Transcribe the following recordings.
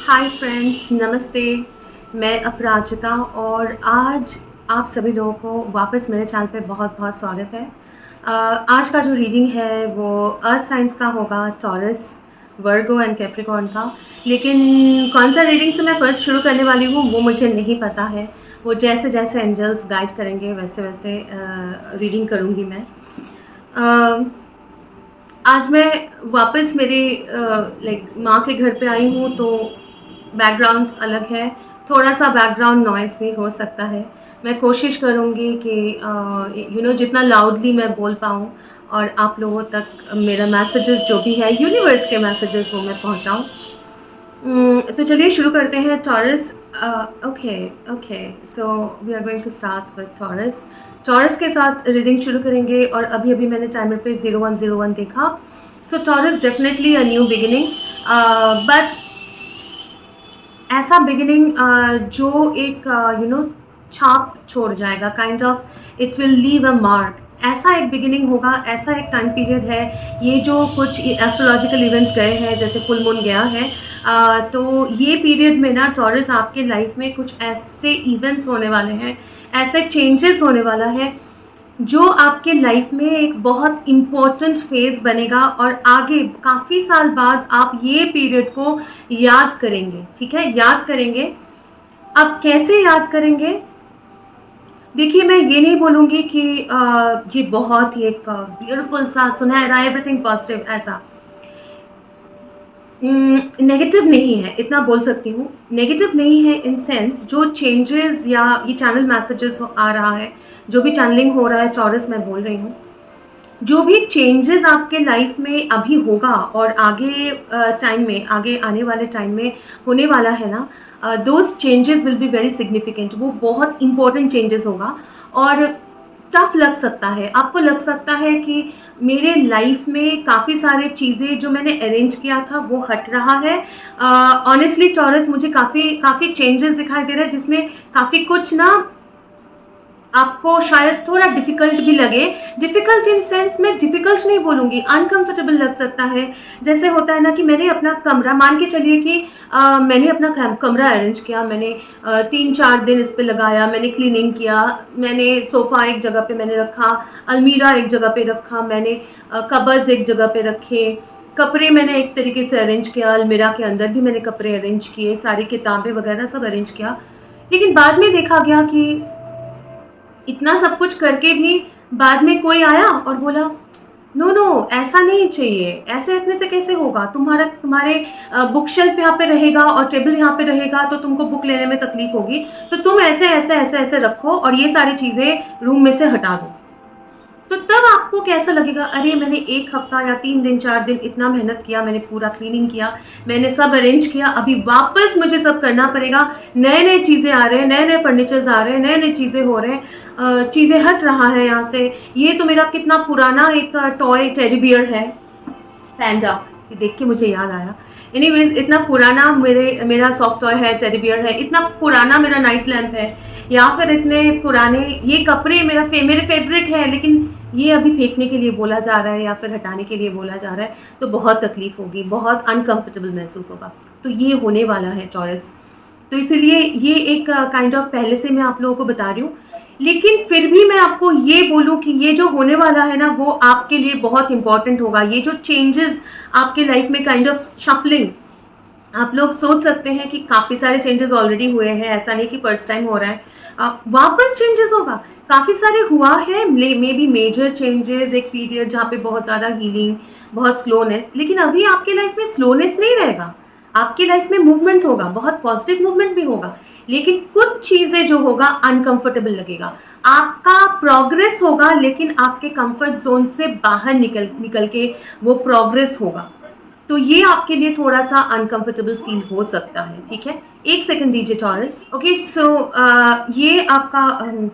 Hi friends, नमस्ते। मैं अपराजिता और आज आप सभी लोगों को वापस मेरे चैनल पे बहुत बहुत स्वागत है। आज का जो रीडिंग है वो अर्थ साइंस का होगा, टॉरस, वर्गो एंड कैप्रिकॉर्न का। लेकिन कौन सा रीडिंग से मैं फ़र्स्ट शुरू करने वाली हूँ वो मुझे नहीं पता है। वो जैसे जैसे एंजल्स गाइड करेंगे वैसे वैसे रीडिंग करूँगी मैं। आज मैं वापस मेरे माँ के घर पे आई हूँ, तो बैकग्राउंड अलग है, थोड़ा सा बैकग्राउंड नॉइज़ भी हो सकता है। मैं कोशिश करूँगी कि जितना लाउडली मैं बोल पाऊँ और आप लोगों तक मेरा मैसेजेस जो भी है, यूनिवर्स के मैसेजेस, वो मैं पहुँचाऊँ। तो चलिए शुरू करते हैं। Taurus, okay, so we are going to start with Taurus. Taurus के साथ रीडिंग शुरू करेंगे और अभी अभी मैंने टाइमर पे 0101 देखा। So Taurus definitely a new beginning, but ऐसा बिगिनिंग जो एक छाप छोड़ जाएगा, kind of it will leave a mark. ऐसा एक बिगिनिंग होगा, ऐसा एक टाइम पीरियड है। ये जो कुछ एस्ट्रोलॉजिकल इवेंट्स गए हैं, जैसे फुल मून गया है, तो ये पीरियड में ना टॉरस आपके लाइफ में कुछ ऐसे इवेंट्स होने वाले हैं, ऐसे चेंजेस होने वाला है जो आपके लाइफ में एक बहुत इम्पोर्टेंट फेज़ बनेगा और आगे काफ़ी साल बाद आप ये पीरियड को याद करेंगे। ठीक है, याद करेंगे। अब कैसे याद करेंगे? देखिए, मैं ये नहीं बोलूँगी कि ये बहुत ही एक ब्यूटीफुल सा सुनहरा एवरीथिंग पॉजिटिव ऐसा नेगेटिव नहीं है, इतना बोल सकती हूँ। नेगेटिव नहीं है इन सेंस, जो चेंजेस या ये चैनल मैसेजेस आ रहा है, जो भी चैनलिंग हो रहा है, टॉरस मैं बोल रही हूँ, जो भी चेंजेस आपके लाइफ में अभी होगा और आगे टाइम में, आगे आने वाले टाइम में होने वाला है ना, those changes will be very significant. वो बहुत इंपॉर्टेंट चेंजेस होगा और टफ लग सकता है। आपको लग सकता है कि मेरे लाइफ में काफ़ी सारे चीज़ें जो मैंने अरेंज किया था वो हट रहा है। ऑनेस्टली टॉरस, मुझे काफ़ी चेंजेस दिखाई दे रहे हैं, जिसमें काफ़ी कुछ ना आपको शायद थोड़ा डिफ़िकल्ट भी लगे। डिफ़िकल्ट इन सेंस, मैं डिफ़िकल्ट नहीं बोलूँगी, अनकम्फ़र्टेबल लग सकता है। जैसे होता है ना कि मैंने अपना कमरा, मान के चलिए कि मैंने अपना कमरा अरेंज किया, मैंने 3-4 दिन इस पे लगाया, मैंने क्लीनिंग किया, मैंने सोफ़ा एक जगह पे मैंने रखा, अलमीरा एक जगह पे रखा, मैंने कबर्ड्स एक जगह पे रखे, कपड़े मैंने एक तरीके से अरेंज किया, अलमीरा के अंदर भी मैंने कपड़े अरेंज किए, सारी किताबें वगैरह सब अरेंज किया। लेकिन बाद में देखा गया कि इतना सब कुछ करके भी बाद में कोई आया और बोला, नो नो, ऐसा नहीं चाहिए, ऐसे रखने से कैसे होगा, तुम्हारे बुक शेल्फ यहाँ पे रहेगा और टेबल यहाँ पे रहेगा, तो तुमको बुक लेने में तकलीफ होगी, तो तुम ऐसे ऐसे ऐसे ऐसे रखो और ये सारी चीज़ें रूम में से हटा दो। तो तब आपको कैसा लगेगा, अरे मैंने 1 हफ्ता या 3 दिन 4 दिन इतना मेहनत किया, मैंने पूरा क्लीनिंग किया, मैंने सब अरेंज किया, अभी वापस मुझे सब करना पड़ेगा। नए नए चीज़ें आ रहे हैं, नए नए फर्नीचर्स आ रहे हैं, नए नए चीज़ें हो रहे हैं, चीज़ें हट रहा है यहाँ से। ये तो मेरा कितना पुराना एक टॉय टेडी बियर है, पैंडा, ये देख के मुझे याद आया। एनीवेज, इतना पुराना मेरा सॉफ्ट टॉय है, टेडी बियर है, इतना पुराना मेरा नाइट लैम्प है, या फिर इतने पुराने ये कपड़े मेरे फेवरेट है, लेकिन ये अभी फेंकने के लिए बोला जा रहा है या फिर हटाने के लिए बोला जा रहा है, तो बहुत तकलीफ होगी, बहुत अनकंफर्टेबल महसूस होगा। तो ये होने वाला है टॉरस। तो इसीलिए ये एक काइंड ऑफ पहले से मैं आप लोगों को बता रही हूँ। लेकिन फिर भी मैं आपको ये बोलूँ कि ये जो होने वाला है ना, वो आपके लिए बहुत इंपॉर्टेंट होगा। ये जो चेंजेस आपके लाइफ में, काइंड ऑफ शफलिंग, आप लोग सोच सकते हैं कि काफ़ी सारे चेंजेस ऑलरेडी हुए हैं, ऐसा नहीं कि फर्स्ट टाइम हो रहा है। वापस चेंजेस होगा, काफ़ी सारे हुआ है, मे बी मेजर चेंजेस, एक पीरियड जहाँ पे बहुत ज़्यादा हीलिंग, बहुत स्लोनेस, लेकिन अभी आपके लाइफ में स्लोनेस नहीं रहेगा, आपकी लाइफ में मूवमेंट होगा, बहुत पॉजिटिव मूवमेंट भी होगा, लेकिन कुछ चीज़ें जो होगा अनकंफर्टेबल लगेगा। आपका प्रोग्रेस होगा, लेकिन आपके कंफर्ट जोन से बाहर निकल के वो प्रोग्रेस होगा। तो ये आपके लिए थोड़ा सा अनकंफर्टेबल फील हो सकता है। ठीक है, 1 सेकंड दीजिए टॉरस। ओके, सो ये आपका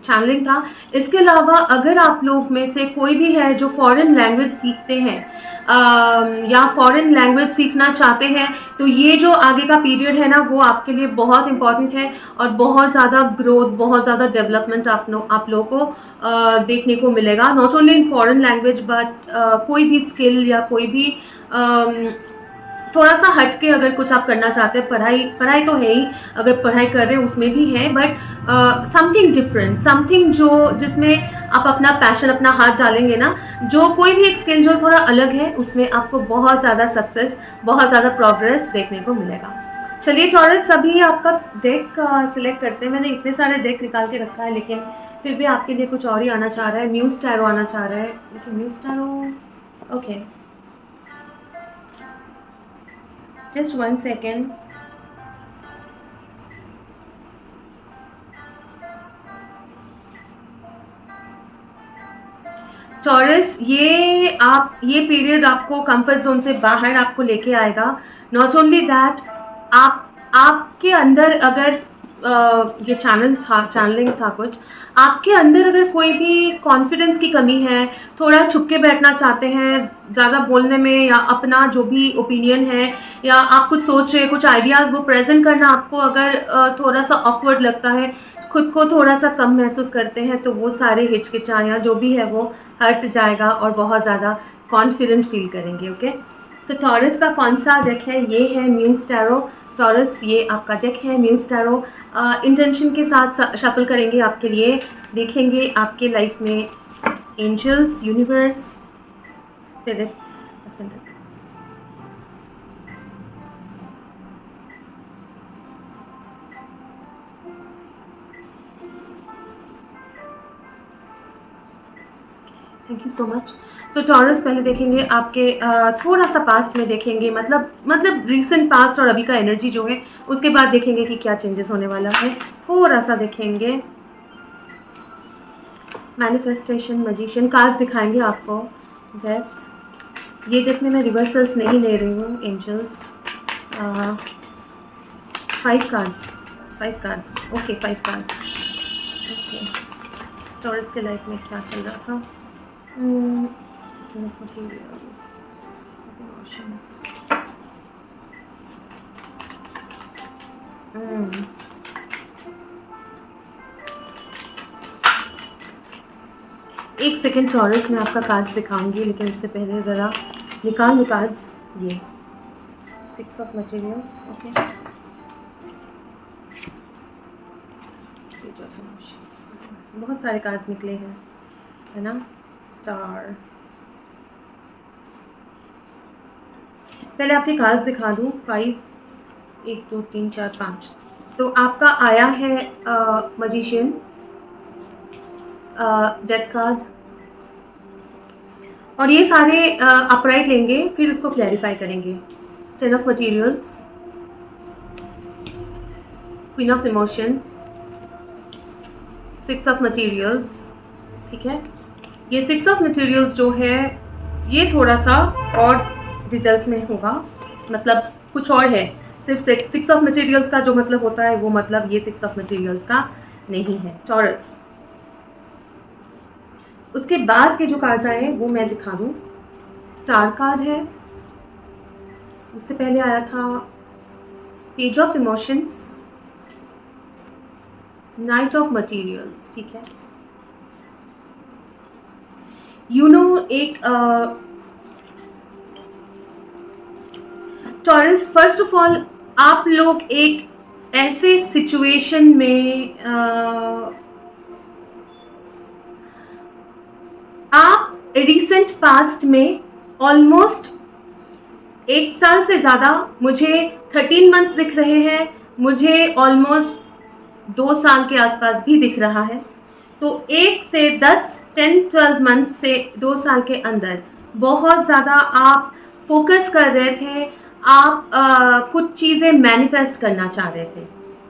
चैनलिंग था। इसके अलावा अगर आप लोग में से कोई भी है जो फॉरेन लैंग्वेज सीखते हैं या फॉरेन लैंग्वेज सीखना चाहते हैं, तो ये जो आगे का पीरियड है ना, वो आपके लिए बहुत इंपॉर्टेंट है और बहुत ज़्यादा ग्रोथ, बहुत ज़्यादा डेवलपमेंट आप लोगों को देखने को मिलेगा। Not only in foreign language, but कोई भी स्किल या कोई भी थोड़ा सा हट के अगर कुछ आप करना चाहते हैं, पढ़ाई तो है ही, अगर पढ़ाई कर रहे हैं उसमें भी है, बट समथिंग डिफरेंट, समथिंग जो जिसमें आप अपना पैशन, अपना हाथ डालेंगे ना, जो कोई भी एक स्किल जो थोड़ा अलग है, उसमें आपको बहुत ज़्यादा सक्सेस, बहुत ज़्यादा प्रोग्रेस देखने को मिलेगा। चलिए टॉरस, अभी आपका डेक सिलेक्ट करते हैं। मैंने इतने सारे डेक निकाल के रखा है, लेकिन फिर भी आपके लिए कुछ और ही आना चाह रहा है। म्यूज टैरो आना चाह रहा है, लेकिन muse tarot, okay, just 1 second. Taurus, ये पीरियड आपको कंफर्ट जोन से बाहर आपको लेके आएगा। नॉट ओनली दैट, आपके अंदर अगर ये चैनलिंग था कुछ, आपके अंदर अगर कोई भी कॉन्फिडेंस की कमी है, थोड़ा छुप के बैठना चाहते हैं ज़्यादा बोलने में, या अपना जो भी ओपिनियन है, या आप कुछ सोच रहे हैं, कुछ आइडियाज़ वो प्रेजेंट करना आपको अगर थोड़ा सा ऑकवर्ड लगता है, खुद को थोड़ा सा कम महसूस करते हैं, तो वो सारे हिचकिचायाँ जो भी है वो हट जाएगा और बहुत ज़्यादा कॉन्फिडेंट फील करेंगे। ओके, सो टॉरस का कौन सा डेक है? ये है म्यूज टैरो। टॉरस, ये आपका डेक है म्यूज टैरो। इंटेंशन के साथ शफल करेंगे आपके लिए, देखेंगे आपके लाइफ में angels, universe, spirits, ascendant. Thank you so much. So Taurus, पहले देखेंगे आपके थोड़ा सा पास्ट में देखेंगे, मतलब रीसेंट पास्ट और अभी का एनर्जी जो है, उसके बाद देखेंगे कि क्या चेंजेस होने वाला है। थोड़ा सा देखेंगे मैनिफेस्टेशन, मैजिशियन कार्ड दिखाएंगे आपको। डेथ, ये डेथ में मैं रिवर्सल्स नहीं ले रही हूँ। Angels, 5 cards, okay, 5 cards. Okay, Taurus के लाइफ में क्या चल रहा था? एक सेकेंड टॉरस, मैं आपका कार्ड्स दिखाऊंगी, लेकिन इससे पहले ज़रा निकाल लो कार्ड्स। ये 6 ऑफ मटेरियल्स, ओके, बहुत सारे कार्ड्स निकले हैं, है ना। स्टार, पहले आपके कार्ड्स दिखा दूँ। 5, 1 2 3 4 5, तो आपका आया है मैजिशियन, डेथ कार्ड, और ये सारे अपराइट लेंगे, फिर इसको क्लैरिफाई करेंगे। 10 of materials, queen of emotions, 6 of materials, ठीक है। ये 6 ऑफ मटेरियल्स जो है, ये थोड़ा सा और डिटेल्स में होगा, मतलब कुछ और है। सिर्फ 6 ऑफ मटेरियल्स का जो मतलब होता है, वो मतलब ये 6 ऑफ मटेरियल्स का नहीं है। टॉरस, उसके बाद के जो कार्ड्स आए वो मैं दिखा दूँ। स्टार कार्ड है, उससे पहले आया था page of emotions, night of materials, ठीक है। एक टॉरस, फर्स्ट ऑफ ऑल आप लोग एक ऐसे सिचुएशन में आप रिसेंट पास्ट में ऑलमोस्ट 1 साल से ज़्यादा, मुझे 13 मंथ्स दिख रहे हैं, मुझे ऑलमोस्ट 2 साल के आसपास भी दिख रहा है। तो 1 से 10, 10-12 मंथ से 2 साल के अंदर बहुत ज़्यादा आप फोकस कर रहे थे, आप कुछ चीज़ें मैनिफेस्ट करना चाह रहे थे।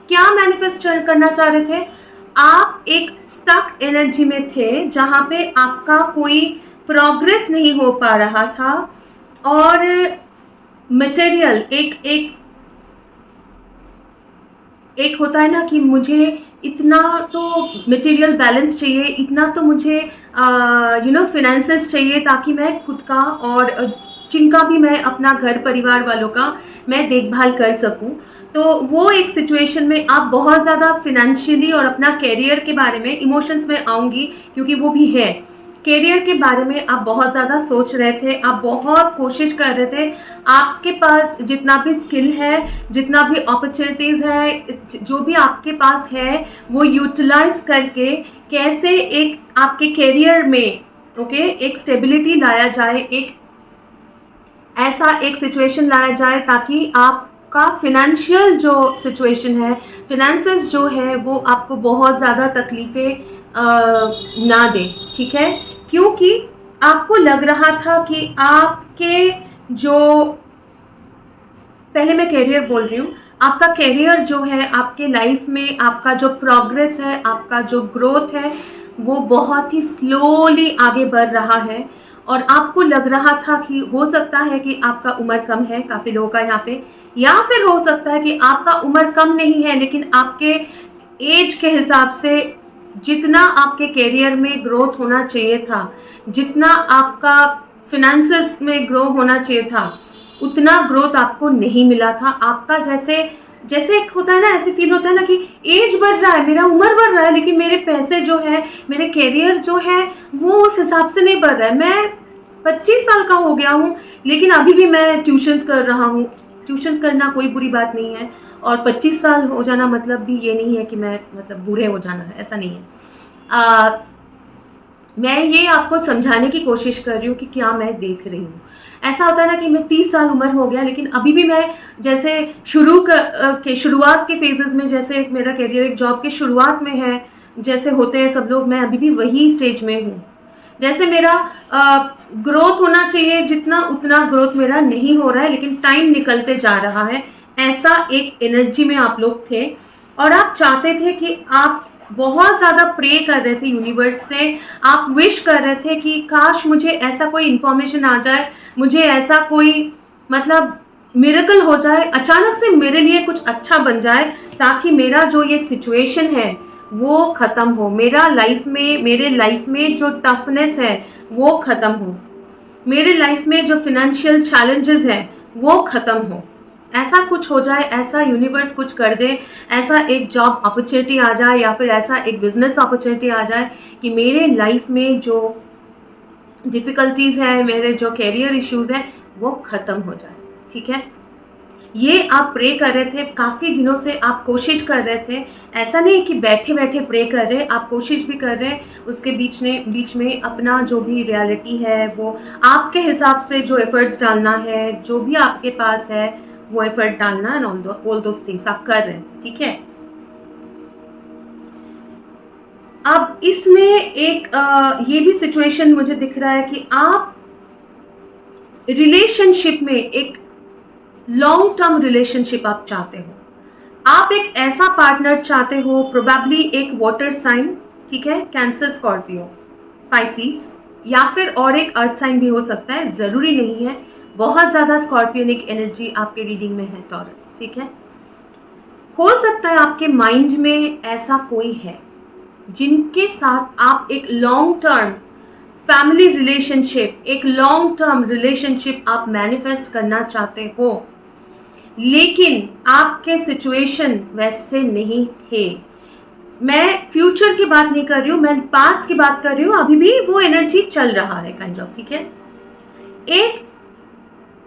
क्या मैनिफेस्ट करना चाह रहे थे? आप एक स्टक एनर्जी में थे, जहाँ पे आपका कोई प्रोग्रेस नहीं हो पा रहा था, और मटेरियल एक होता है ना कि मुझे इतना तो मटेरियल बैलेंस चाहिए, इतना तो मुझे फिनेंसेस चाहिए, ताकि मैं खुद का और जिनका भी मैं अपना घर परिवार वालों का मैं देखभाल कर सकूं। तो वो एक सिचुएशन में आप बहुत ज़्यादा फिनेंशियली और अपना कैरियर के बारे में, इमोशंस में आऊँगी क्योंकि वो भी है करियर के बारे में आप बहुत ज़्यादा सोच रहे थे, आप बहुत कोशिश कर रहे थे, आपके पास जितना भी स्किल है, जितना भी अपॉर्चुनिटीज़ है, जो भी आपके पास है, वो यूटिलाइज करके कैसे एक आपके करियर में एक स्टेबिलिटी लाया जाए, एक ऐसा एक सिचुएशन लाया जाए ताकि आपका फिनेंशियल जो सिचुएशन है, फिनेंसेस जो है, वो आपको बहुत ज़्यादा तकलीफ़ें ना दे, ठीक है? क्योंकि आपको लग रहा था कि आपके जो, पहले मैं करियर बोल रही हूँ, आपका करियर जो है आपके लाइफ में, आपका जो प्रोग्रेस है, आपका जो ग्रोथ है, वो बहुत ही स्लोली आगे बढ़ रहा है। और आपको लग रहा था कि हो सकता है कि आपका उम्र कम है, काफ़ी लोगों का यहाँ पे, या फिर हो सकता है कि आपका उम्र कम नहीं है लेकिन आपके एज के हिसाब से जितना आपके करियर में ग्रोथ होना चाहिए था, जितना आपका फिनेंसेस में ग्रो होना चाहिए था, उतना ग्रोथ आपको नहीं मिला था। आपका जैसे जैसे एक होता है ना, ऐसे फील होता है ना कि एज बढ़ रहा है, मेरा उम्र बढ़ रहा है, लेकिन मेरे पैसे जो है, मेरे करियर जो है, वो उस हिसाब से नहीं बढ़ रहा है। मैं 25 साल का हो गया हूँ लेकिन अभी भी मैं ट्यूशन्स कर रहा हूँ। ट्यूशन्स करना कोई बुरी बात नहीं है, और 25 साल हो जाना मतलब भी ये नहीं है कि मैं मतलब बूढ़े हो जाना है, ऐसा नहीं है। मैं ये आपको समझाने की कोशिश कर रही हूँ कि क्या मैं देख रही हूँ। ऐसा होता है ना कि मैं 30 साल उम्र हो गया लेकिन अभी भी मैं जैसे शुरुआत के फेजेस में, जैसे मेरा करियर एक जॉब के शुरुआत में है, जैसे होते हैं सब लोग, मैं अभी भी वही स्टेज में हूँ। जैसे मेरा ग्रोथ होना चाहिए जितना, उतना ग्रोथ मेरा नहीं हो रहा है, लेकिन टाइम निकलते जा रहा है। ऐसा एक एनर्जी में आप लोग थे और आप चाहते थे कि आप बहुत ज़्यादा प्रे कर रहे थे यूनिवर्स से, आप विश कर रहे थे कि काश मुझे ऐसा कोई इन्फॉर्मेशन आ जाए, मुझे ऐसा कोई मतलब मिरेकल हो जाए, अचानक से मेरे लिए कुछ अच्छा बन जाए, ताकि मेरा जो ये सिचुएशन है वो ख़त्म हो, मेरे लाइफ में जो टफनेस है वो ख़त्म हो, मेरे लाइफ में जो फिनेंशियल चैलेंजेस हैं वो ख़त्म हो। ऐसा कुछ हो जाए, ऐसा यूनिवर्स कुछ कर दे, ऐसा एक जॉब अपॉर्चुनिटी आ जाए या फिर ऐसा एक बिजनेस अपॉर्चुनिटी आ जाए कि मेरे लाइफ में जो डिफ़िकल्टीज़ हैं, मेरे जो कैरियर इश्यूज़ हैं, वो ख़त्म हो जाए, ठीक है? ये आप प्रे कर रहे थे, काफ़ी दिनों से आप कोशिश कर रहे थे। ऐसा नहीं कि बैठे-बैठे प्रे कर रहे, आप कोशिश भी कर रहे हैं, उसके बीच में अपना जो भी रियलिटी है, वो आपके हिसाब से जो एफ़र्ट्स डालना है, जो भी आपके पास है, वो एफ़र्ट डालना एंड ऑल दोज़ थिंग्स आप कर रहे हैं, ठीक है? अब इसमें एक ये भी सिचुएशन मुझे दिख रहा है कि आप रिलेशनशिप में, एक लॉन्ग टर्म रिलेशनशिप आप चाहते हो, आप एक ऐसा पार्टनर चाहते हो, प्रोबेबली एक वाटर साइन, ठीक है, कैंसर, स्कॉर्पियो, पाइसिस, या फिर और एक अर्थ साइन भी हो सकता है, ज़रूरी नहीं है। बहुत ज़्यादा स्कॉर्पियनिक एनर्जी आपके रीडिंग में है, टॉरस, ठीक है? हो सकता है आपके माइंड में ऐसा कोई है जिनके साथ आप एक लॉन्ग टर्म फैमिली रिलेशनशिप, एक लॉन्ग टर्म रिलेशनशिप आप मैनिफेस्ट करना चाहते हो, लेकिन आपके सिचुएशन वैसे नहीं थे। मैं फ्यूचर की बात नहीं कर रही हूँ, मैं पास्ट की बात कर रही हूँ। अभी भी वो एनर्जी चल रहा है काइंड ऑफ, ठीक है? एक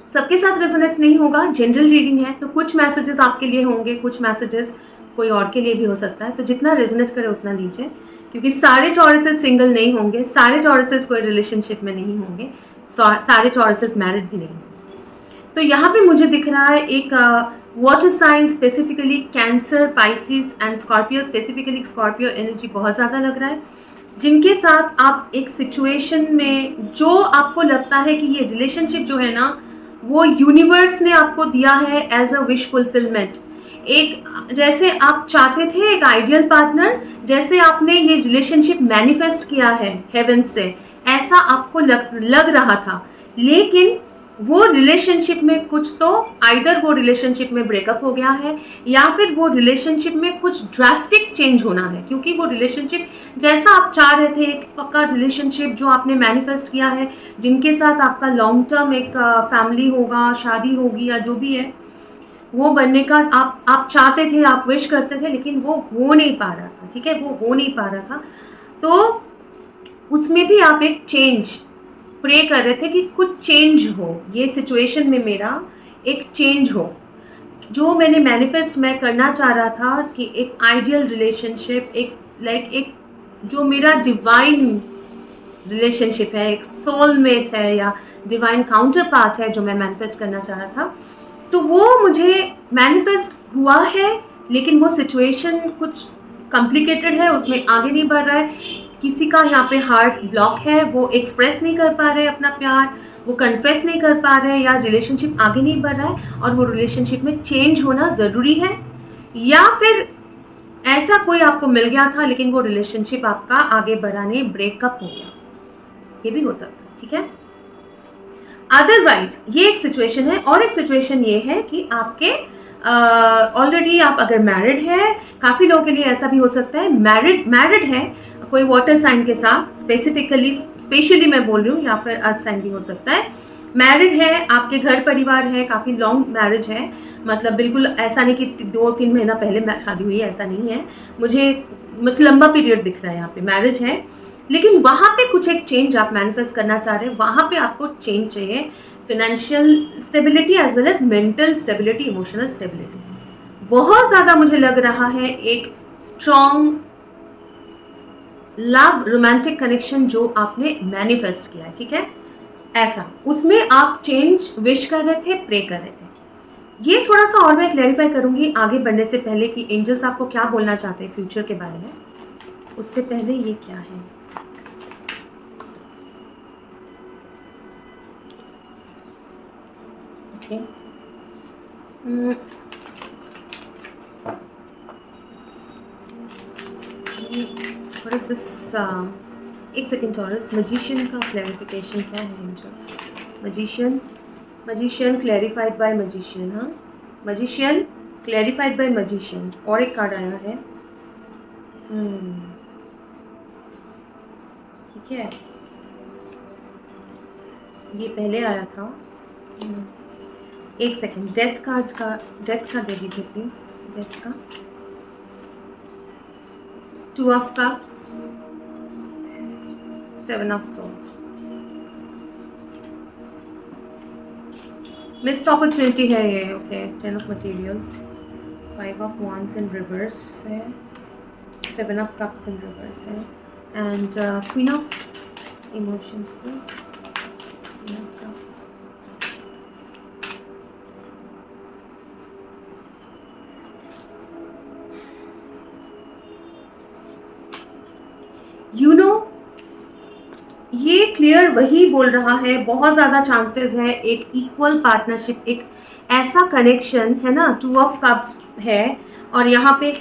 सबके साथ रेजोनेट नहीं होगा, जनरल रीडिंग है, तो कुछ मैसेजेस आपके लिए होंगे, कुछ मैसेजेस कोई और के लिए भी हो सकता है, तो जितना रेजोनेट करे उतना लीजिए, क्योंकि सारे टॉरसेस सिंगल नहीं होंगे, सारे टॉरसेस कोई रिलेशनशिप में नहीं होंगे, सारे टॉरसेस मैरिड भी नहीं होंगे। तो यहाँ पे मुझे दिख रहा है एक water sign, specifically Cancer, Pisces and Scorpio, specifically Scorpio energy बहुत ज़्यादा लग रहा है, जिनके साथ आप एक सिचुएशन में, जो आपको लगता है कि ये रिलेशनशिप जो है ना, वो यूनिवर्स ने आपको दिया है एज अ विश फुलफिलमेंट। एक जैसे आप चाहते थे एक आइडियल पार्टनर, जैसे आपने ये रिलेशनशिप मैनिफेस्ट किया है हेवन से, ऐसा आपको लग रहा था, लेकिन वो रिलेशनशिप में कुछ तो, आइदर वो रिलेशनशिप में ब्रेकअप हो गया है या फिर वो रिलेशनशिप में कुछ ड्रास्टिक चेंज होना है, क्योंकि वो रिलेशनशिप जैसा आप चाह रहे थे, एक पक्का रिलेशनशिप जो आपने मैनिफेस्ट किया है, जिनके साथ आपका लॉन्ग टर्म एक फैमिली होगा, शादी होगी या जो भी है, वो बनने का आप चाहते थे, आप विश करते थे, लेकिन वो हो नहीं पा रहा था, ठीक है? वो हो नहीं पा रहा था। तो उसमें भी आप एक चेंज प्रे कर रहे थे कि कुछ चेंज हो, ये सिचुएशन में मेरा एक चेंज हो। जो मैंने मैनिफेस्ट मैं करना चाह रहा था कि एक आइडियल रिलेशनशिप, एक जो मेरा डिवाइन रिलेशनशिप है, एक सोलमेट है या डिवाइन काउंटर पार्ट है, जो मैं मैनिफेस्ट करना चाह रहा था, तो वो मुझे मैनिफेस्ट हुआ है। लेकिन वो सिचुएशन कुछ कॉम्प्लिकेटेड है, उसमें आगे नहीं बढ़ रहा है। किसी का यहाँ पे हार्ट ब्लॉक है, वो एक्सप्रेस नहीं कर पा रहे अपना प्यार, वो कन्फेस नहीं कर पा रहे, या रिलेशनशिप आगे नहीं बढ़ रहा है और वो रिलेशनशिप में चेंज होना ज़रूरी है। या फिर ऐसा कोई आपको मिल गया था लेकिन वो रिलेशनशिप आपका आगे बढ़ाने ब्रेकअप हो गया, ये भी हो सकता है, ठीक है। अदरवाइज ये एक सिचुएशन है। और एक सिचुएशन ये है कि आपके ऑलरेडी आप अगर मैरिड है, काफ़ी लोगों के लिए ऐसा भी हो सकता है, मैरिड है कोई वाटर साइन के साथ, स्पेशली मैं बोल रही हूँ, या फिर अर्थ साइन भी हो सकता है। मैरिड है, आपके घर परिवार है, काफ़ी लॉन्ग मैरिज है, मतलब बिल्कुल ऐसा नहीं कि 2-3 महीना पहले शादी हुई है, ऐसा नहीं है। मुझे लंबा पीरियड दिख रहा है यहाँ पे, मैरिज है। लेकिन वहाँ पे कुछ एक चेंज आप मैनिफेस्ट करना चाह रहे हैं, वहाँ पे आपको चेंज चाहिए, financial stability as well as mental stability, emotional stability. बहुत ज़्यादा मुझे लग रहा है एक स्ट्रॉन्ग लव रोमांटिक कनेक्शन जो आपने मैनिफेस्ट किया है, ठीक है, ऐसा उसमें आप चेंज विश कर रहे थे, प्रे कर रहे थे। ये थोड़ा सा और मैं क्लैरिफाई करूंगी आगे बढ़ने से पहले कि एंजल्स आपको क्या बोलना चाहते हैं फ्यूचर के बारे में। उससे पहले ये क्या है, ओके, व्हाट इज दिस, एक सेकेंड टॉरस, मजिशियन का क्लैरिफिकेशन क्या है angels. Magician clarified by magician, हाँ, मजिशियन क्लैरिफाइड बाय मजिशियन। और एक कार्ड आया है, ठीक है, ये पहले आया था। एक सेकेंड, डेथ का दे दीजिए प्लीज, डेथ का, 2 of cups, 7 of swords, missed opportunity है ये, okay, 10 of materials, 5 of wands in reverse है, 7 ऑफ कप्स इन रिवर्स है, and queen of emotions please, queen of cups. ये क्लियर वही बोल रहा है, बहुत ज़्यादा चांसेस है एक इक्वल पार्टनरशिप, एक ऐसा कनेक्शन है ना, 2 ऑफ कप्स है। और यहाँ पे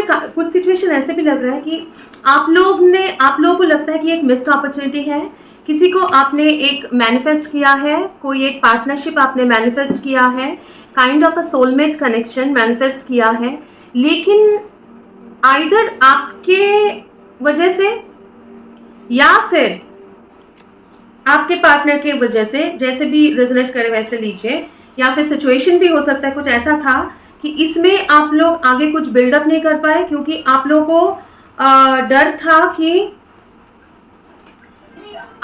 कुछ सिचुएशन ऐसे भी लग रहा है कि आप लोगों को लगता है कि एक मिस्ड अपॉर्चुनिटी है, किसी को आपने एक मैनिफेस्ट किया है, कोई एक पार्टनरशिप आपने मैनिफेस्ट किया है, kind of a soulmate connection manifest किया है, लेकिन आइदर आपके वजह से या फिर आपके पार्टनर के वजह से, जैसे भी रेजोनेट करे वैसे लीजिए, या फिर सिचुएशन भी हो सकता है कुछ ऐसा था कि इसमें आप लोग आगे कुछ बिल्डअप नहीं कर पाए क्योंकि आप लोगों को डर था कि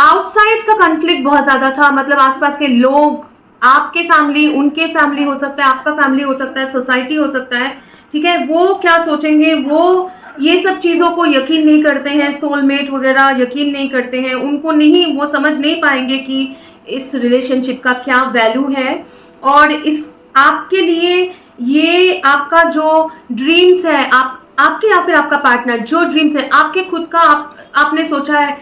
आउटसाइड का कॉन्फ्लिक्ट बहुत ज्यादा था, मतलब आसपास के लोग, आपके फैमिली, उनके फैमिली हो सकता है, आपका फैमिली हो सकता है, सोसाइटी हो सकता है, ठीक है, वो क्या सोचेंगे, वो ये सब चीज़ों को यकीन नहीं करते हैं, सोलमेट वगैरह यकीन नहीं करते हैं, उनको नहीं, वो समझ नहीं पाएंगे कि इस रिलेशनशिप का क्या वैल्यू है। और इस आपके लिए ये आपका जो ड्रीम्स है, आपके या फिर आपका पार्टनर जो ड्रीम्स है, आपके खुद का आपने सोचा है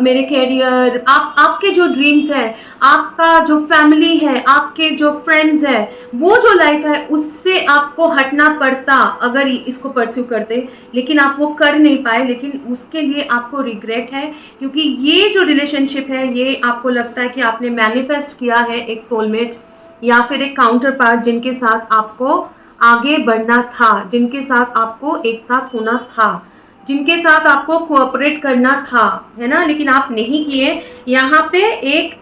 मेरे कैरियर, आपके जो ड्रीम्स है, आपका जो फैमिली है, आपके जो फ्रेंड्स है, वो जो लाइफ है, उससे आपको हटना पड़ता अगर इसको परस्यू करते, लेकिन आप वो कर नहीं पाए, लेकिन उसके लिए आपको रिग्रेट है क्योंकि ये जो रिलेशनशिप है, ये आपको लगता है कि आपने मैनिफेस्ट किया है एक सोलमेट या फिर एक काउंटर पार्ट जिनके साथ आपको आगे बढ़ना था, जिनके साथ आपको एक साथ होना था, जिनके साथ आपको कोऑपरेट करना था, है ना, लेकिन आप नहीं किए। यहाँ पे एक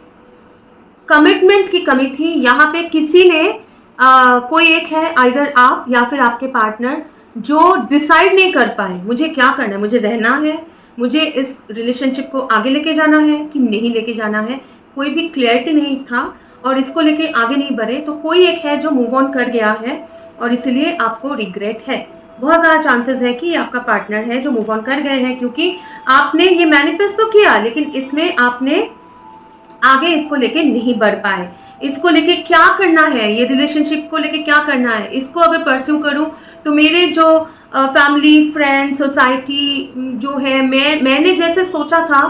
कमिटमेंट की कमी थी, यहाँ पे किसी ने कोई एक है, आइदर आप या फिर आपके पार्टनर, जो डिसाइड नहीं कर पाए मुझे क्या करना है, मुझे रहना है, मुझे इस रिलेशनशिप को आगे लेके जाना है कि नहीं लेके जाना है, कोई भी क्लैरिटी नहीं था और इसको लेके आगे नहीं बढ़े, तो कोई एक है जो मूव ऑन कर गया है और इसलिए आपको रिग्रेट है। बहुत ज़्यादा चांसेस है कि आपका पार्टनर है जो मूव ऑन कर गए हैं, क्योंकि आपने ये मैनिफेस्ट तो किया लेकिन इसमें आपने आगे इसको लेके नहीं बढ़ पाए। इसको लेके क्या करना है, ये रिलेशनशिप को लेके क्या करना है, इसको अगर परस्यू करूं तो मेरे जो फैमिली, फ्रेंड, सोसाइटी जो है, मैंने जैसे सोचा था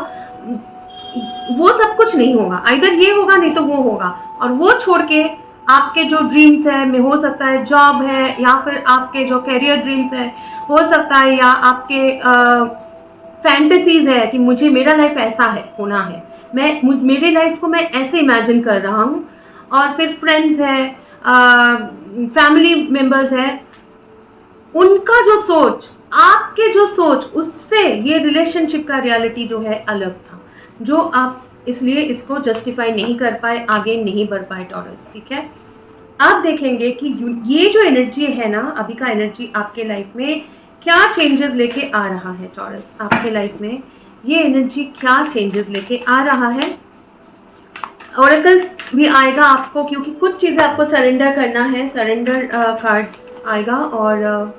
वो सब कुछ नहीं होगा। आइदर ये होगा नहीं तो वो होगा, और वो छोड़ के आपके जो ड्रीम्स है, में हो सकता है जॉब है, या फिर आपके जो करियर ड्रीम्स है हो सकता है, या आपके फैंटेसीज है कि मुझे मेरा लाइफ ऐसा है, होना है, मेरे लाइफ को मैं ऐसे इमेजिन कर रहा हूँ। और फिर फ्रेंड्स है, फैमिली मेंबर्स है, उनका जो सोच, आपके जो सोच, उससे ये रिलेशनशिप का रियलिटी जो है अलग था, जो आप इसलिए इसको जस्टिफाई नहीं कर पाए, आगे नहीं बढ़ पाए टॉरस। ठीक है, आप देखेंगे कि ये जो एनर्जी है ना, अभी का एनर्जी आपके लाइफ में क्या चेंजेस लेके आ रहा है टॉरस। आपके लाइफ में ये एनर्जी क्या चेंजेस लेके आ रहा है। ओरेकल्स भी आएगा आपको, क्योंकि कुछ चीज़ें आपको सरेंडर करना है। सरेंडर कार्ड आएगा और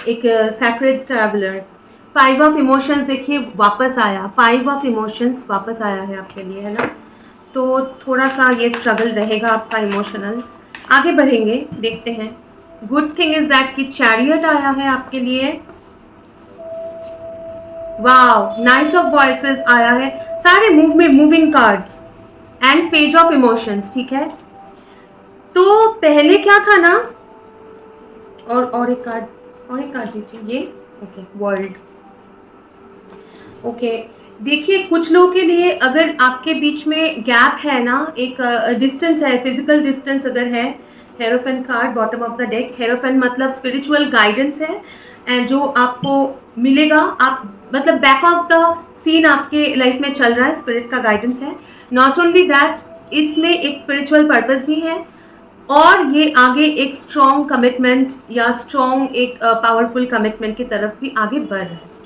एक सैक्रेड ट्रैवलर, 5 ऑफ इमोशंस देखिए वापस आया, 5 ऑफ इमोशंस वापस आया है आपके लिए, है ना। तो थोड़ा सा ये स्ट्रगल रहेगा आपका इमोशनल। आगे बढ़ेंगे, देखते हैं। गुड थिंग इज दैट कि चैरियट आया है आपके लिए। वाओ, नाइट ऑफ वॉइसेस आया है, सारे moving cards and page of emotions. ठीक है, तो पहले क्या था ना, और एक कार्ड दीजिए ये। Okay, world. ओके, देखिए कुछ लोगों के लिए अगर आपके बीच में गैप है ना, एक डिस्टेंस है, फिजिकल डिस्टेंस अगर है, hierophant card bottom of the deck. Hierophant मतलब स्पिरिचुअल गाइडेंस है, एंड जो आपको मिलेगा, आप मतलब बैक ऑफ द सीन आपके लाइफ में चल रहा है, स्पिरिट का गाइडेंस है। नॉट ओनली दैट, इसमें एक स्पिरिचुअल पर्पस भी है, और ये आगे एक स्ट्रॉन्ग कमिटमेंट या स्ट्रॉन्ग एक पावरफुल कमिटमेंट की तरफ भी आगे बढ़ रहा है।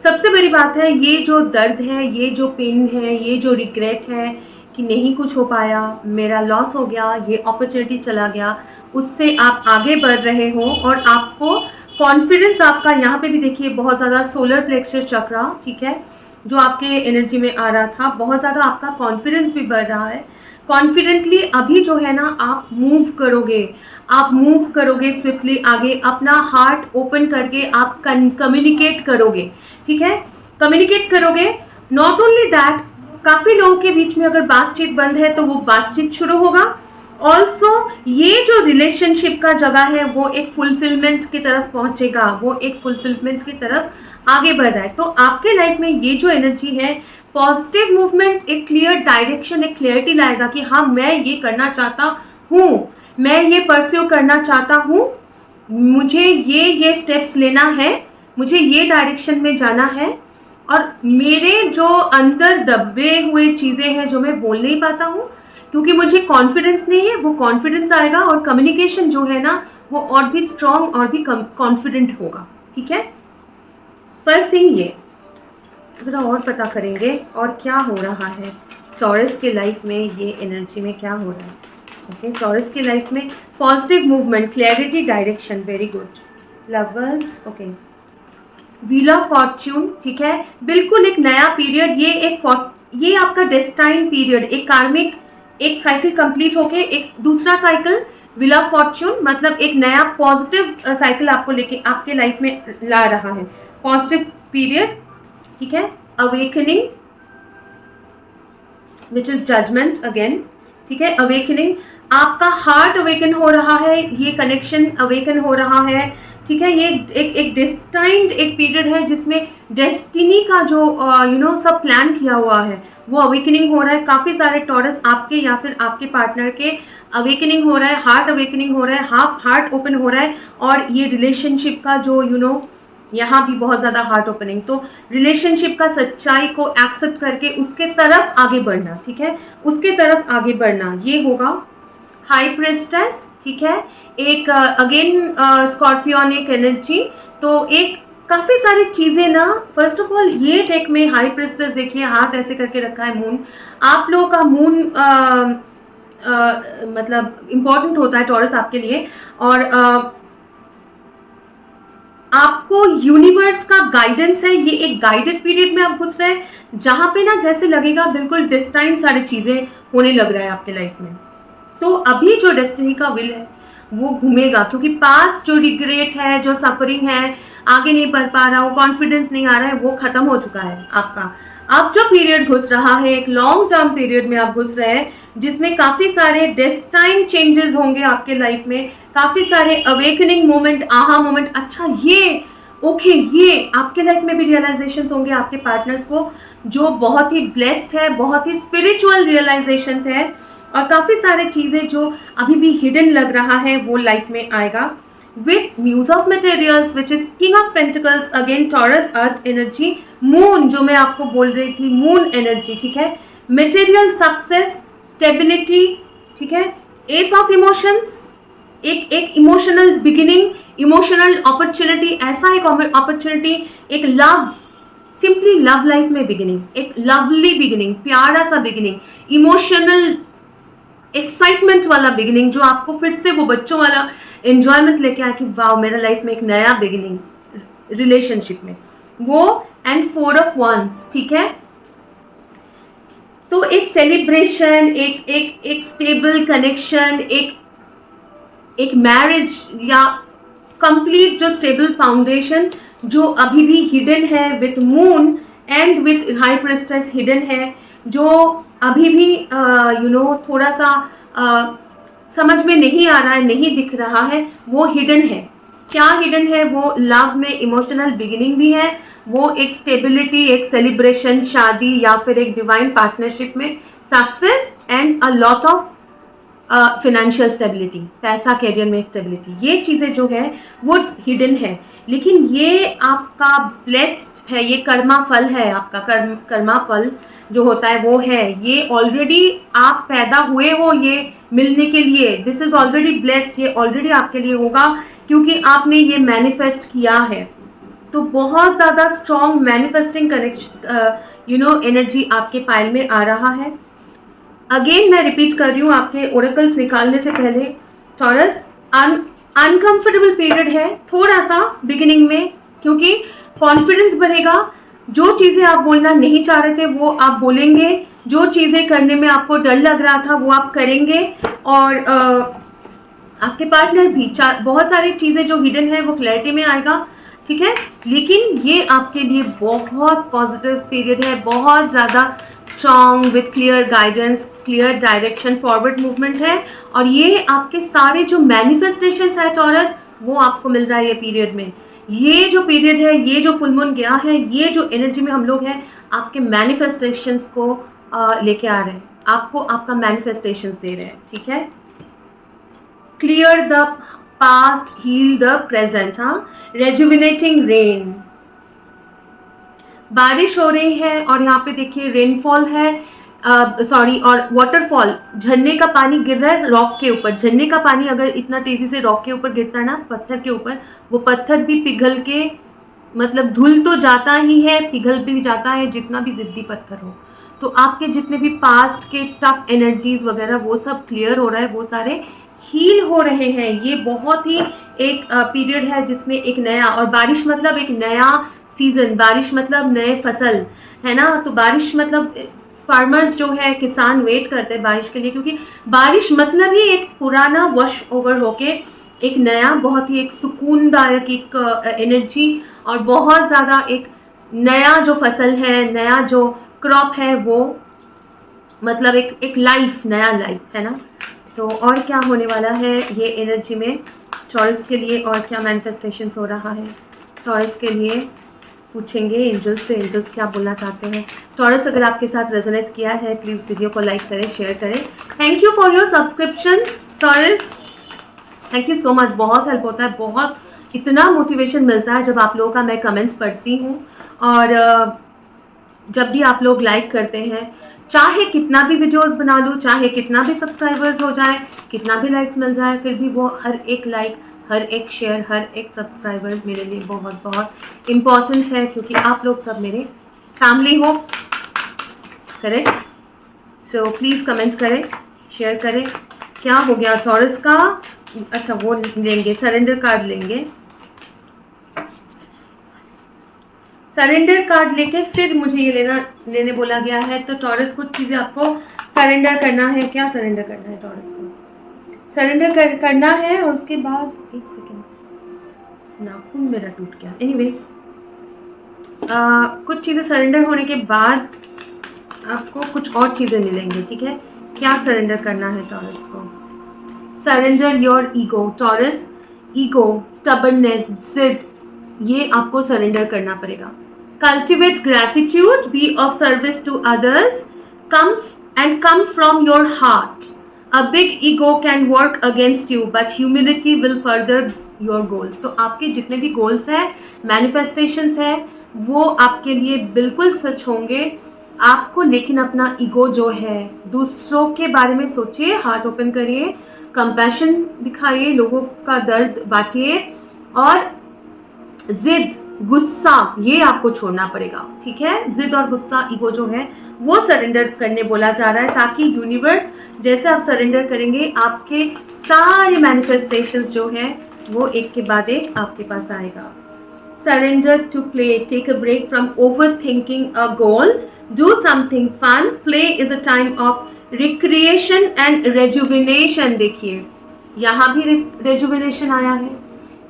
सबसे बड़ी बात है, ये जो दर्द है, ये जो पेन है, ये जो रिग्रेट है कि नहीं कुछ हो पाया, मेरा लॉस हो गया, ये अपॉर्चुनिटी चला गया, उससे आप आगे बढ़ रहे हो। और आपको कॉन्फिडेंस आपका यहाँ पे भी देखिए बहुत ज़्यादा सोलर प्लेक्सस चक्रा, ठीक है, जो आपके एनर्जी में आ रहा था, बहुत ज़्यादा आपका कॉन्फिडेंस भी बढ़ रहा है। कॉन्फिडेंटली अभी जो है ना आप मूव करोगे स्विफ्टली आगे, अपना हार्ट ओपन करके आप कम्युनिकेट करोगे। ठीक है, कम्युनिकेट करोगे। नॉट ओनली दैट, काफ़ी लोगों के बीच में अगर बातचीत बंद है तो वो बातचीत शुरू होगा। ऑल्सो ये जो रिलेशनशिप का जगह है वो एक फुलफिलमेंट की तरफ पहुंचेगा, वो एक फुलफिलमेंट की तरफ आगे बढ़ रहा है। तो आपके लाइफ में ये जो एनर्जी है, पॉजिटिव मूवमेंट, एक क्लियर डायरेक्शन, एक क्लियरिटी लाएगा कि हाँ मैं ये करना चाहता हूँ, मैं ये परस्यू करना चाहता हूँ, मुझे ये स्टेप्स लेना है, मुझे ये डायरेक्शन में जाना है, और मेरे जो अंदर दबे हुए चीज़ें हैं जो मैं बोल नहीं पाता हूँ क्योंकि मुझे कॉन्फिडेंस नहीं है, वो कॉन्फिडेंस आएगा, और कम्युनिकेशन जो है ना वो और भी स्ट्रॉन्ग और भी कॉन्फिडेंट होगा। ठीक है, फर्स्ट थिंग ये ज़रा और पता करेंगे और क्या हो रहा है टॉरस के लाइफ में, ये एनर्जी में क्या हो रहा है। ओके, टॉरस की लाइफ में positive movement, clarity, direction, very good. Lovers, okay, wheel of Fortune, ठीक है, बिल्कुल एक नया पीरियड, ये आपका डेस्टाइन पीरियड, एक कार्मिक, एक साइकिल कंप्लीट होके एक दूसरा साइकिल, व्हील ऑफ फॉर्च्यून मतलब एक नया पॉजिटिव साइकिल आपको लेके आपके लाइफ में ला रहा है, पॉजिटिव पीरियड। ठीक है, awakening which is judgement again. ठीक है, अवेकनिंग, आपका हार्ट अवेकन हो रहा है, ये कनेक्शन अवेकन हो रहा है। ठीक है, ये एक डेस्टाइन्ड एक पीरियड है जिसमें डेस्टिनी का जो सब प्लान किया हुआ है वो अवेकनिंग हो रहा है। काफ़ी सारे टॉरस आपके या फिर आपके पार्टनर के अवेकनिंग हो रहा है, हार्ट अवेकनिंग हो रहा है, हार्ट ओपन हो रहा है, और ये रिलेशनशिप का जो यहाँ भी बहुत ज़्यादा हार्ट ओपनिंग। तो रिलेशनशिप का सच्चाई को एक्सेप्ट करके उसके तरफ आगे बढ़ना, ठीक है, उसके तरफ आगे बढ़ना, ये होगा। हाई प्रेस्टेस, ठीक है, एक अगेन स्कॉर्पियन एक एनर्जी, तो एक काफ़ी सारी चीज़ें ना, फर्स्ट ऑफ ऑल ये डेक में हाई प्रिस्टेस देखिए, हाथ ऐसे करके रखा है मून। आप लोगों का मून मतलब इम्पॉर्टेंट होता है टॉरस आपके लिए, और आपको यूनिवर्स का गाइडेंस है। ये एक गाइडेड पीरियड में आप घुस रहे हैं जहाँ पे ना जैसे लगेगा बिल्कुल डिस्टाइन सारी चीज़ें होने लग रहा है आपके लाइफ में। तो अभी जो डेस्टिनी का विल है वो घूमेगा, क्योंकि पास्ट जो रिग्रेट है, जो सफरिंग है, आगे नहीं बढ़ पा रहा, वो कॉन्फिडेंस नहीं आ रहा है, वो खत्म हो चुका है आपका। अब जो पीरियड घुस रहा है, एक लॉन्ग टर्म पीरियड में आप घुस रहे हैं, जिसमें काफ़ी सारे डेस्टाइन चेंजेस होंगे आपके लाइफ में, काफ़ी सारे अवेकनिंग मोमेंट, आहा मोमेंट, अच्छा ये ओके ये आपके लाइफ में भी रियलाइजेशंस होंगे आपके पार्टनर्स को, जो बहुत ही ब्लेस्ड है, बहुत ही स्पिरिचुअल रियलाइजेशंस है, और काफ़ी सारे चीज़ें जो अभी भी हिडन लग रहा है वो लाइट में आएगा। With muse of materials which is king of pentacles, again Taurus earth energy, moon जो मैं आपको बोल रही थी, मून एनर्जी, ठीक है, मटेरियल सक्सेस, स्टेबिलिटी, ठीक है, एस ऑफ इमोशंस, एक इमोशनल बिगिनिंग, इमोशनल अपॉर्चुनिटी, ऐसा एक अपॉर्चुनिटी, एक लव, सिंपली लव लाइफ में बिगिनिंग, एक लवली बिगिनिंग, प्यारा सा बिगिनिंग, इमोशनल एक्साइटमेंट वाला बिगिनिंग, जो आपको फिर से वो बच्चों वाला एंजॉयमेंट लेके आए कि वाह मेरा लाइफ में एक नया बिगिनिंग रिलेशनशिप में, वो, एंड 4 ऑफ वंस, ठीक है। तो एक सेलिब्रेशन, एक स्टेबल कनेक्शन, एक मैरिज, या कंप्लीट जो स्टेबल फाउंडेशन जो अभी भी हिडन है with moon and with high priestess hidden है, जो अभी भी थोड़ा सा समझ में नहीं आ रहा है, नहीं दिख रहा है, वो हिडन है। क्या हिडन है? वो लव में इमोशनल बिगिनिंग भी है, वो एक स्टेबिलिटी, एक सेलिब्रेशन, शादी, या फिर एक डिवाइन पार्टनरशिप में success, and a lot of financial stability, पैसा, कैरियर में स्टेबिलिटी, ये चीज़ें जो है वो हिडन है। लेकिन ये आपका ब्लेस्ड है, ये कर्मा फल है आपका, कर्मा फल जो होता है वो है, ये ऑलरेडी आप पैदा हुए हो ये मिलने के लिए, दिस इज ऑलरेडी ब्लेस्ड, ये ऑलरेडी आपके लिए होगा क्योंकि आपने ये मैनिफेस्ट किया है। तो बहुत ज़्यादा स्ट्रॉन्ग मैनिफेस्टिंग कनेक्शन एनर्जी आपके पाइल में आ रहा है। अगेन मैं रिपीट कर रही हूँ आपके ओरेकल्स निकालने से पहले, टॉरस अनकंफर्टेबल पीरियड है थोड़ा सा बिगिनिंग में, क्योंकि कॉन्फिडेंस बढ़ेगा, जो चीज़ें आप बोलना नहीं चाह रहे थे वो आप बोलेंगे, जो चीज़ें करने में आपको डर लग रहा था वो आप करेंगे, और आपके पार्टनर भी बहुत सारी चीज़ें जो हिडन है वो क्लैरिटी में आएगा, ठीक है। लेकिन ये आपके लिए बहुत पॉजिटिव पीरियड है, बहुत ज़्यादा strong, with clear guidance, clear direction, forward movement है, और ये आपके सारे जो मैनिफेस्टेशंस है टॉरस, वो आपको मिल रहा है ये पीरियड में। ये जो पीरियड है, ये जो फुल मून गया है, ये जो एनर्जी में हम लोग हैं, आपके मैनिफेस्टेशंस को लेके आ रहे हैं, आपको आपका मैनिफेस्टेशंस दे रहे हैं, ठीक है। Clear the past, heal the present, हाँ, रेजुविनेटिंग रेन, बारिश हो रही है, और यहाँ पे देखिए रेनफॉल है, और वाटरफॉल, झरने का पानी गिर रहा है रॉक के ऊपर। झरने का पानी अगर इतना तेजी से रॉक के ऊपर गिरता है ना, पत्थर के ऊपर, वो पत्थर भी पिघल के, मतलब धुल तो जाता ही है, पिघल भी जाता है, जितना भी जिद्दी पत्थर हो। तो आपके जितने भी पास्ट के टफ एनर्जीज वगैरह वो सब क्लियर हो रहा है, वो सारे हील हो रहे हैं। ये बहुत ही एक पीरियड है जिसमें एक नया, और बारिश मतलब एक नया सीजन, बारिश मतलब नए फसल, है ना। तो बारिश मतलब फार्मर्स जो है, किसान वेट करते हैं बारिश के लिए, क्योंकि बारिश मतलब ही एक पुराना वॉश ओवर होके एक नया, बहुत ही एक सुकूनदायक एक एनर्जी, और बहुत ज़्यादा एक नया जो फसल है, नया जो क्रॉप है, वो मतलब एक लाइफ, नया लाइफ, है ना। तो और क्या होने वाला है ये एनर्जी में टॉरस के लिए, और क्या मैनिफेस्टेशंस हो रहा है टॉरस के लिए, पूछेंगे एंजल्स से, एंजल्स क्या बोलना चाहते हैं। टॉरस अगर आपके साथ रेजोनेट किया है, प्लीज़ वीडियो को लाइक करें, शेयर करें। Thank you for your subscriptions taurus, thank you so much, बहुत हेल्प होता है, बहुत इतना मोटिवेशन मिलता है जब आप लोगों का मैं कमेंट्स पढ़ती हूँ, और जब भी आप लोग लाइक करते हैं, चाहे कितना भी वीडियोस बना लूँ, चाहे कितना भी सब्सक्राइबर्स हो जाए, कितना भी लाइक्स मिल जाए, फिर भी वो हर एक लाइक हर एक शेयर, हर एक सब्सक्राइबर मेरे लिए बहुत बहुत इम्पॉर्टेंट है, क्योंकि आप लोग सब मेरे फैमिली हो, करेक्ट? सो प्लीज़ कमेंट करें, शेयर करें। क्या हो गया टॉरस का? अच्छा, वो लेंगे, सरेंडर कार्ड लेंगे। सरेंडर कार्ड लेके फिर मुझे ये लेने बोला गया है। तो टॉरस कुछ चीज़ें आपको सरेंडर करना है। क्या सरेंडर करना है टॉरस को? सरेंडर करना है, और उसके बाद एक सेकेंड, नाखून मेरा टूट गया। एनीवेज, कुछ चीज़ें सरेंडर होने के बाद आपको कुछ और चीज़ें मिलेंगी, ठीक है? क्या सरेंडर करना है टॉरस को? Surrender your ego Taurus. Ego, stubbornness, जिद, ये आपको सरेंडर करना पड़ेगा। Cultivate gratitude, be of service to others, come from your heart. A big ego can work against you, but humility will further your goals. तो आपके जितने भी goals हैं, मैनिफेस्टेशंस हैं, वो आपके लिए बिल्कुल सच होंगे। आपको लेकिन अपना ईगो जो है, दूसरों के बारे में सोचिए, हार्ट ओपन करिए, कंपैशन दिखाइए, लोगों का दर्द बांटिए, और जिद, गुस्सा, ये आपको छोड़ना पड़ेगा, ठीक है? जिद और गुस्सा, ईगो जो है वो सरेंडर करने बोला जा रहा है, ताकि यूनिवर्स जैसे आप सरेंडर करेंगे, आपके सारे मैनिफेस्टेशंस जो है वो एक के बाद एक आपके पास आएगा। Surrender to play. Take a break from overthinking a goal. Do something fun. Play is a time of recreation and rejuvenation. देखिए, यहाँ भी rejuvenation आया है।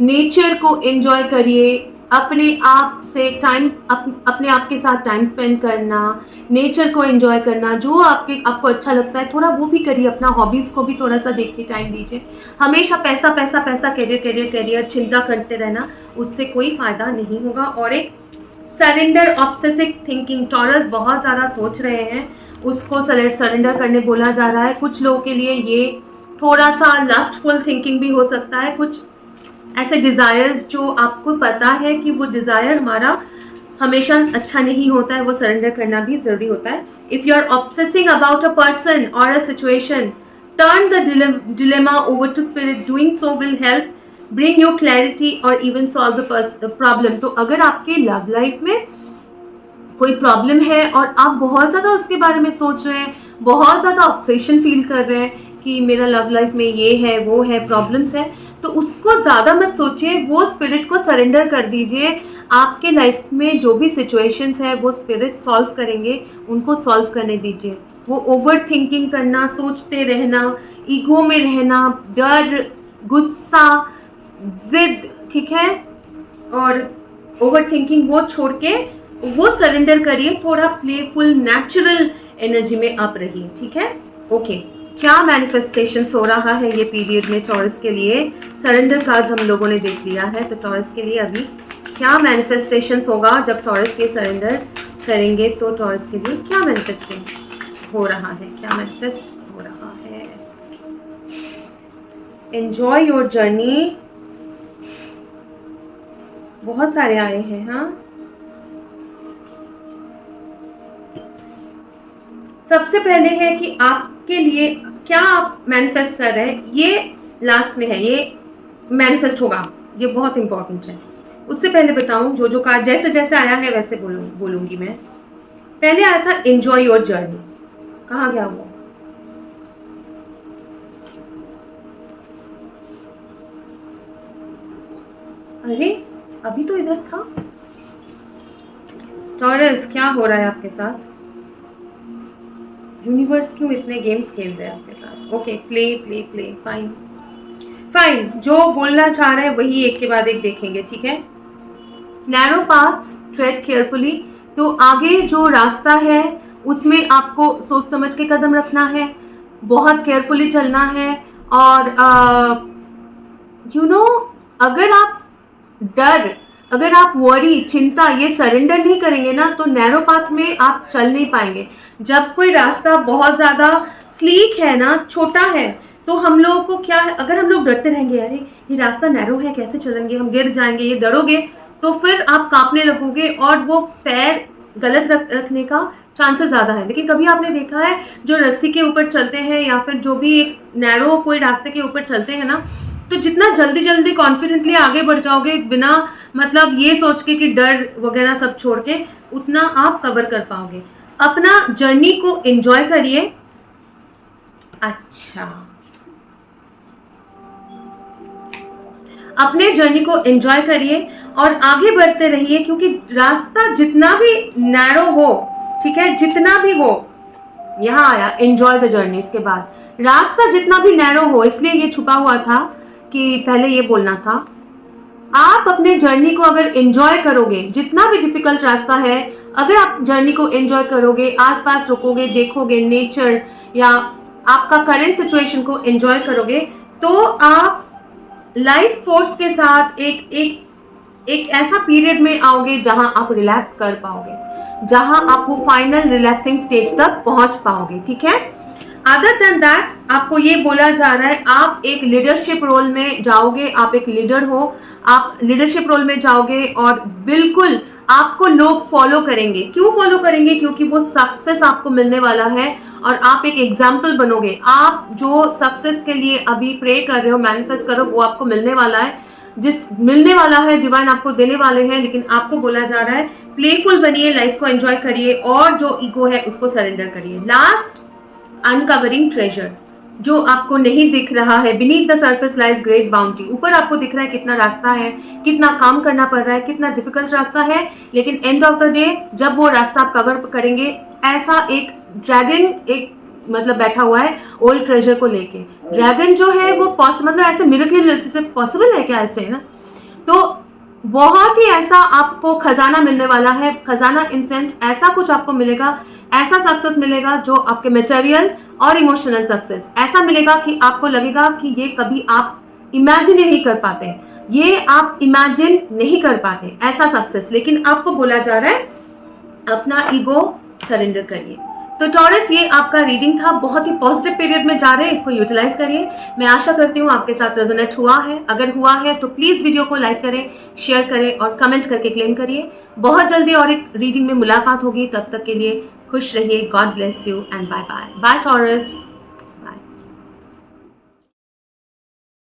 नेचर को एंजॉय करिए, अपने आप से टाइम, अपने आप के साथ टाइम स्पेंड करना, नेचर को एंजॉय करना, जो आपको अच्छा लगता है थोड़ा वो भी करिए। अपना हॉबीज़ को भी थोड़ा सा देखिए, टाइम दीजिए। हमेशा पैसा पैसा पैसा, करियर करियर करियर चिंता करते रहना, उससे कोई फ़ायदा नहीं होगा। और एक सरेंडर ऑब्सेसिव थिंकिंग, टॉरस बहुत ज़्यादा सोच रहे हैं, उसको सरेंडर करने बोला जा रहा है। कुछ लोगों के लिए ये थोड़ा सा लस्टफुल थिंकिंग भी हो सकता है, कुछ ऐसे डिज़ायर्स जो आपको पता है कि वो डिज़ायर हमारा हमेशा अच्छा नहीं होता है, वो सरेंडर करना भी ज़रूरी होता है। If you are obsessing about a person और a situation, turn the dilemma over to spirit. Doing so will help bring you clarity और इवन सॉल्व द प्रॉब्लम। तो अगर आपके लव लाइफ में कोई प्रॉब्लम है और आप बहुत ज़्यादा उसके बारे में सोच रहे हैं, बहुत ज़्यादा ऑब्सेशन फील कर रहे हैं कि मेरा लव लाइफ में ये है, वो है, प्रॉब्लम्स है, तो उसको ज़्यादा मत सोचिए, वो स्पिरिट को सरेंडर कर दीजिए। आपके लाइफ में जो भी सिचुएशंस है वो स्पिरिट सॉल्व करेंगे, उनको सॉल्व करने दीजिए। वो ओवर थिंकिंग करना, सोचते रहना, ईगो में रहना, डर, गुस्सा, जिद, ठीक है, और ओवर थिंकिंग, वो छोड़ के वो सरेंडर करिए। थोड़ा प्लेफुल, नेचुरल एनर्जी में आप रहिए, ठीक है? ओके, क्या मैनिफेस्टेशंस हो रहा है ये पीरियड में टॉरस के लिए? सरेंडर कार्ड्स हम लोगों ने देख लिया है, तो टॉरस के लिए अभी क्या मैनिफेस्टेशंस होगा जब टॉरस ये सरेंडर करेंगे? तो टॉरस के लिए क्या मैनिफेस्टिंग हो रहा है, क्या मैनिफेस्ट हो रहा है? एंजॉय योर जर्नी, बहुत सारे आए हैं। हाँ, सबसे पहले है कि आपके लिए क्या आप मैनिफेस्ट कर रहे हैं, ये लास्ट में है, ये मैनिफेस्ट होगा, ये बहुत इंपॉर्टेंट है। उससे पहले बताऊं, जो कार्ड जैसे जैसे आया है वैसे बोलूंगी मैं। पहले आया था एंजॉय योर जर्नी, कहाँ गया वो? अरे अभी तो इधर था। टॉरस, क्या हो रहा है आपके साथ? यूनिवर्स क्यों इतने गेम्स खेल रहे हैं आपके साथ? Okay, play play play, fine fine, जो बोलना चाह रहे हैं वही एक के बाद एक देखेंगे, ठीक है? नैरो पाथ्स, ट्रेड केयरफुली, तो आगे जो रास्ता है उसमें आपको सोच समझ के कदम रखना है, बहुत केयरफुली चलना है। और अगर आप वरी, चिंता, ये सरेंडर नहीं करेंगे ना, तो नैरो पाथ में आप चल नहीं पाएंगे। जब कोई रास्ता बहुत ज़्यादा स्लीक है ना, छोटा है, तो हम लोगों को क्या, अगर हम लोग डरते रहेंगे, अरे ये रास्ता नैरो है, कैसे चलेंगे, हम गिर जाएंगे, ये डरोगे, तो फिर आप कांपने लगोगे और वो पैर गलत रखने का चांसेस ज़्यादा है। लेकिन कभी आपने देखा है जो रस्सी के ऊपर चलते हैं या फिर जो भी एक नैरो कोई रास्ते के ऊपर चलते हैं ना, तो जितना जल्दी जल्दी कॉन्फिडेंटली आगे बढ़ जाओगे बिना मतलब ये सोच के कि डर वगैरह सब छोड़ के, उतना आप कवर कर पाओगे। अपना जर्नी को एंजॉय करिए। अच्छा, अपने जर्नी को एंजॉय करिए और आगे बढ़ते रहिए, क्योंकि रास्ता जितना भी नैरो हो, ठीक है, जितना भी हो, यहाँ आया एंजॉय द जर्नी। इसके बाद रास्ता जितना भी नैरो हो, इसलिए ये छुपा हुआ था कि पहले ये बोलना था। आप अपने जर्नी को अगर एंजॉय करोगे, जितना भी डिफिकल्ट रास्ता है, अगर आप जर्नी को एंजॉय करोगे, आसपास रुकोगे, देखोगे नेचर या आपका करंट सिचुएशन को एंजॉय करोगे, तो आप लाइफ फोर्स के साथ एक ऐसा पीरियड में आओगे जहां आप रिलैक्स कर पाओगे, जहां आप वो फाइनल रिलैक्सिंग स्टेज तक पहुंच पाओगे, ठीक है। अदर देन दैट, आपको ये बोला जा रहा है आप एक लीडरशिप रोल में जाओगे, आप एक लीडर हो, आप लीडरशिप रोल में जाओगे और बिल्कुल आपको लोग फॉलो करेंगे। क्यों फॉलो करेंगे? क्योंकि वो सक्सेस आपको मिलने वाला है और आप एक एग्जाम्पल बनोगे। आप जो सक्सेस के लिए अभी प्रे कर रहे हो, मैनिफेस्ट कर रहे हो, वो आपको मिलने वाला है। जिस मिलने वाला है, डिवाइन आपको देने वाले हैं, लेकिन आपको बोला जा रहा है प्लेफुल बनिए, लाइफ को एंजॉय करिए और जो ईगो है उसको सरेंडर करिए। लास्ट, अनकवरिंग ट्रेजर, जो आपको नहीं दिख रहा है, beneath the surface lies great bounty. ऊपर आपको दिख रहा है कितना रास्ता है, कितना काम करना पड़ रहा है, कितना डिफिकल्ट रास्ता है, लेकिन एंड ऑफ द डे जब वो रास्ता आप कवर करेंगे, ऐसा एक ड्रैगन एक मतलब बैठा हुआ है ओल्ड ट्रेजर को लेके। ड्रैगन जो है वो मतलब ऐसे मिरेकल से पॉसिबल है क्या ऐसे, ना? तो बहुत ही ऐसा आपको खजाना मिलने वाला है। खजाना इन सेंस ऐसा कुछ आपको मिलेगा, ऐसा सक्सेस मिलेगा जो आपके मटेरियल और इमोशनल सक्सेस ऐसा मिलेगा कि आपको लगेगा कि ये कभी आप इमेजिन ही नहीं कर पाते, ये आप इमेजिन नहीं कर पाते, ऐसा सक्सेस। लेकिन आपको बोला जा रहा है अपना ईगो सरेंडर करिए। तो टॉरस, ये आपका रीडिंग था। बहुत ही पॉजिटिव पीरियड में जा रहे हैं, इसको यूटिलाइज करिए। मैं आशा करती हूँ आपके साथ रेजोनेट हुआ है। अगर हुआ है तो प्लीज वीडियो को लाइक करें, शेयर करें और कमेंट करके क्लेम करिए। बहुत जल्दी और एक रीडिंग में मुलाकात होगी, तब तक के लिए खुश रहिए। God bless you and bye bye. Bye taurus.